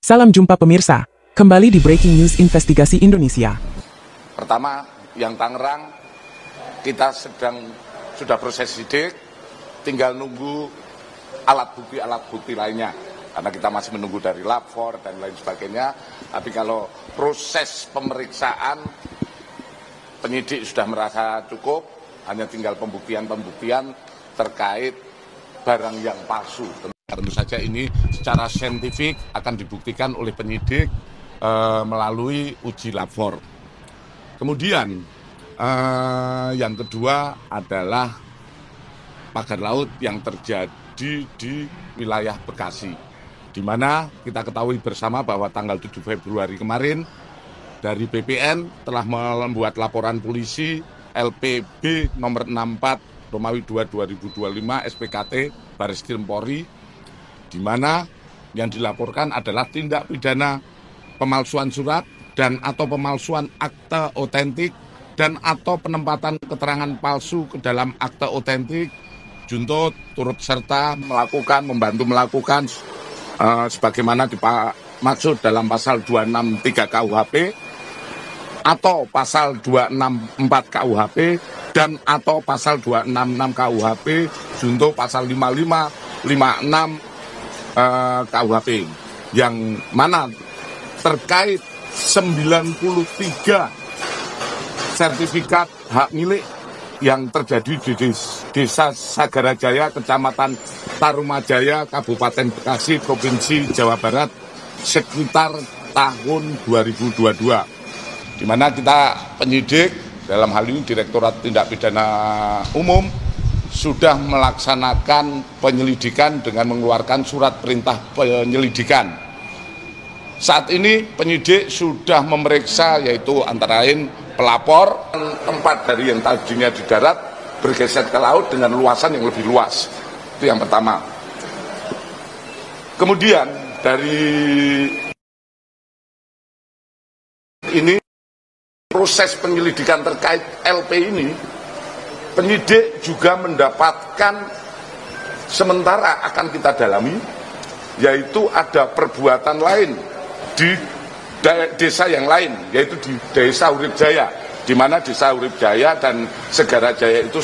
Salam jumpa pemirsa, kembali di Breaking News Investigasi Indonesia. Pertama, yang Tangerang, kita sudah proses sidik, tinggal nunggu alat bukti lainnya. Karena kita masih menunggu dari lapor dan lain sebagainya. Tapi kalau proses pemeriksaan, penyidik sudah merasa cukup, hanya tinggal pembuktian terkait barang yang palsu. Tentu saja ini secara saintifik akan dibuktikan oleh penyidik melalui uji lapor. Kemudian yang kedua adalah pagar laut yang terjadi di wilayah Bekasi, di mana kita ketahui bersama bahwa tanggal 7 Februari kemarin dari BPN telah membuat laporan polisi LPB nomor 64 Romawi 2 2025 SPKT Bareskrim Polri, di mana yang dilaporkan adalah tindak pidana pemalsuan surat dan atau pemalsuan akte otentik dan atau penempatan keterangan palsu ke dalam akte otentik. Junto turut serta membantu melakukan sebagaimana dimaksud dalam pasal 263 KUHP atau pasal 264 KUHP dan atau pasal 266 KUHP junto pasal 55, 56 KUHP, yang mana terkait 93 sertifikat hak milik yang terjadi di Desa Sagarajaya, Kecamatan Tarumajaya, Kabupaten Bekasi, Provinsi Jawa Barat sekitar tahun 2022. Di mana kita penyidik, dalam hal ini Direktorat Tindak Pidana Umum, sudah melaksanakan penyelidikan dengan mengeluarkan surat perintah penyelidikan. Saat ini penyidik sudah memeriksa yaitu antara lain pelapor, tempat dari yang tadinya di darat bergeser ke laut dengan luasan yang lebih luas. Itu yang pertama. Kemudian dari ini proses penyelidikan terkait LP ini, penyidik juga mendapatkan sementara akan kita dalami, yaitu ada perbuatan lain di desa yang lain, yaitu di Desa Urip Jaya, di mana Desa Urip Jaya dan Segara Jaya itu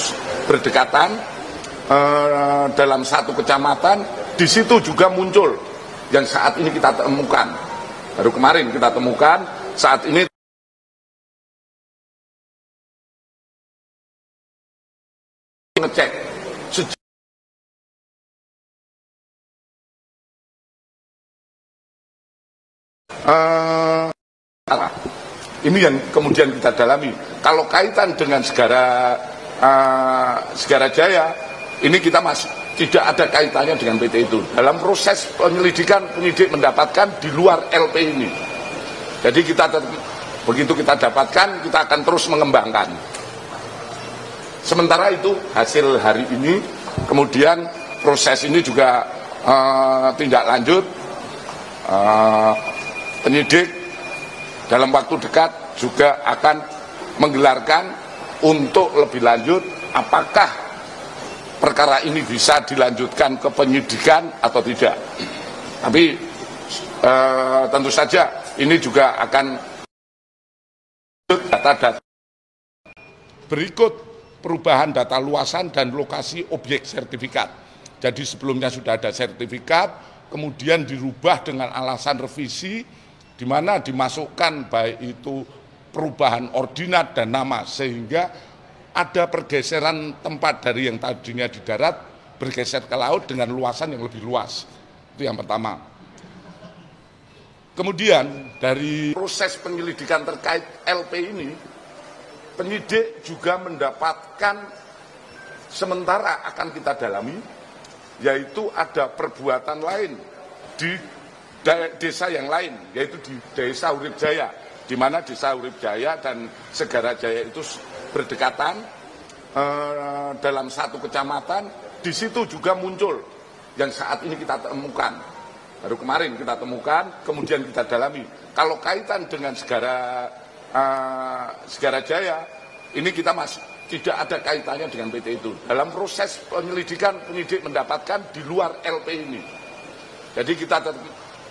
berdekatan dalam satu kecamatan. Di situ juga muncul yang saat ini kita temukan, baru kemarin kita temukan, saat ini ngecek ini yang kemudian kita dalami. Kalau kaitan dengan Segara Jaya, ini kita masih tidak ada kaitannya dengan PT itu. Dalam proses penyelidikan, penyidik mendapatkan di luar LP ini. Jadi begitu kita dapatkan, kita akan terus mengembangkan. Sementara itu hasil hari ini, kemudian proses ini juga tindak lanjut, penyidik dalam waktu dekat juga akan menggelarkan untuk lebih lanjut apakah perkara ini bisa dilanjutkan ke penyidikan atau tidak. Tapi tentu saja ini juga akan data-data berikut. Perubahan data luasan dan lokasi objek sertifikat. Jadi sebelumnya sudah ada sertifikat, kemudian dirubah dengan alasan revisi, di mana dimasukkan baik itu perubahan ordinat dan nama, sehingga ada pergeseran tempat dari yang tadinya di darat bergeser ke laut dengan luasan yang lebih luas. Itu yang pertama. Kemudian dari proses penyelidikan terkait LP ini, penyidik juga mendapatkan sementara akan kita dalami, yaitu ada perbuatan lain di desa yang lain, yaitu di Desa Urip Jaya, di mana Desa Urip Jaya dan Segara Jaya itu berdekatan dalam satu kecamatan. Di situ juga muncul yang saat ini kita temukan, baru kemarin kita temukan, kemudian kita dalami. Kalau kaitan dengan Segara Jaya, ini kita masih tidak ada kaitannya dengan PT itu. Dalam proses penyelidikan, penyidik mendapatkan di luar LP ini. Jadi kita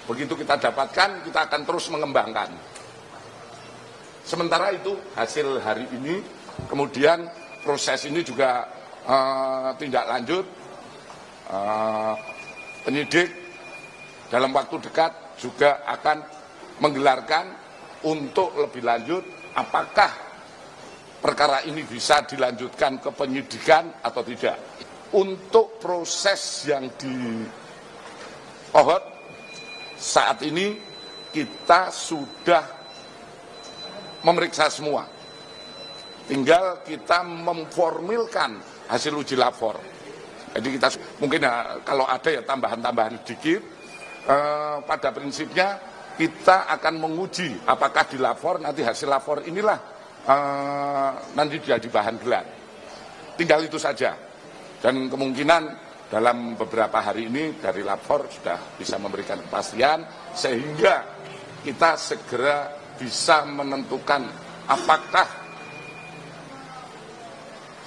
Begitu kita dapatkan, kita akan terus mengembangkan. Sementara itu hasil hari ini, kemudian proses ini juga tindak lanjut, penyidik dalam waktu dekat juga akan menggelarkan untuk lebih lanjut apakah perkara ini bisa dilanjutkan ke penyidikan atau tidak. Untuk proses yang di Ohot saat ini kita sudah memeriksa semua. Tinggal kita memformilkan hasil uji lapor. Jadi kita mungkin kalau ada ya tambahan-tambahan sedikit, pada prinsipnya kita akan menguji apakah di lapor nanti hasil lapor inilah nanti jadi bahan gelar. Tinggal itu saja. Dan kemungkinan dalam beberapa hari ini dari lapor sudah bisa memberikan kepastian sehingga kita segera bisa menentukan apakah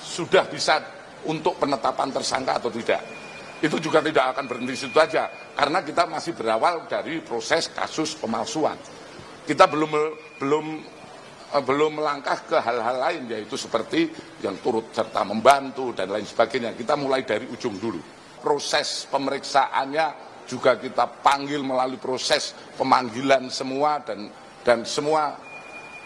sudah bisa untuk penetapan tersangka atau tidak. Itu juga tidak akan berhenti situ saja karena kita masih berawal dari proses kasus pemalsuan. Kita belum melangkah ke hal-hal lain, yaitu seperti yang turut serta membantu dan lain sebagainya. Kita mulai dari ujung dulu. Proses pemeriksaannya juga kita panggil melalui proses pemanggilan semua dan semua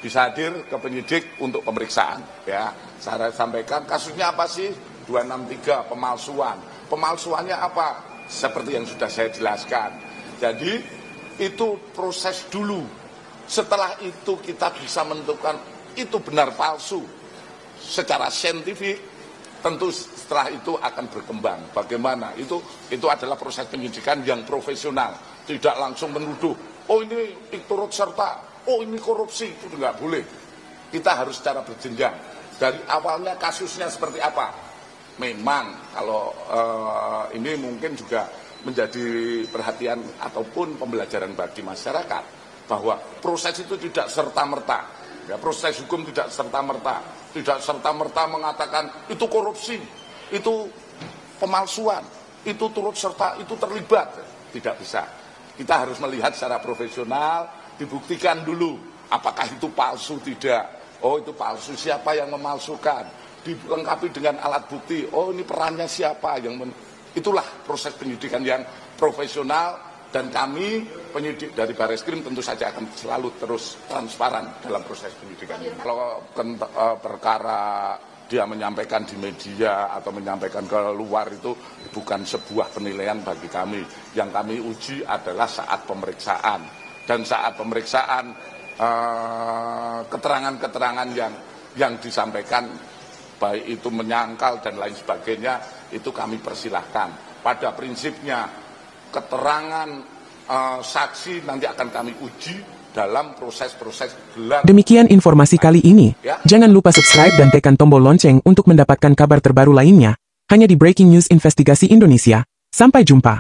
bisa hadir ke penyidik untuk pemeriksaan. Ya, saya sampaikan kasusnya apa sih? 263 pemalsuan. Pemalsuannya apa? Seperti yang sudah saya jelaskan. Jadi itu proses dulu. Setelah itu kita bisa menentukan itu benar palsu secara saintifik. Tentu setelah itu akan berkembang. Bagaimana? Itu adalah proses penyidikan yang profesional. Tidak langsung menuduh, oh ini turut serta, oh ini korupsi. Itu nggak boleh. Kita harus secara berjenjang. Dari awalnya kasusnya seperti apa? Memang kalau ini mungkin juga menjadi perhatian ataupun pembelajaran bagi masyarakat. Bahwa proses itu tidak serta-merta, ya, proses hukum tidak serta-merta mengatakan itu korupsi, itu pemalsuan, itu turut serta, itu terlibat, tidak bisa. Kita harus melihat secara profesional, dibuktikan dulu, apakah itu palsu tidak. Oh itu palsu, siapa yang memalsukan, dilengkapi dengan alat bukti. Oh ini perannya siapa yang itulah proses penyidikan yang profesional. Dan kami penyidik dari Barreskrim tentu saja akan selalu terus transparan dalam proses penyidikan ini. Kalau perkara dia menyampaikan di media atau menyampaikan ke luar itu bukan sebuah penilaian bagi kami. Yang kami uji adalah saat pemeriksaan. Dan saat pemeriksaan keterangan-keterangan yang disampaikan baik itu menyangkal dan lain sebagainya itu kami persilahkan. Pada prinsipnya keterangan saksi nanti akan kami uji dalam proses-proses gelar. Demikian informasi kali ini. Jangan lupa subscribe dan tekan tombol lonceng untuk mendapatkan kabar terbaru lainnya. Hanya di Breaking News Investigasi Indonesia. Sampai jumpa.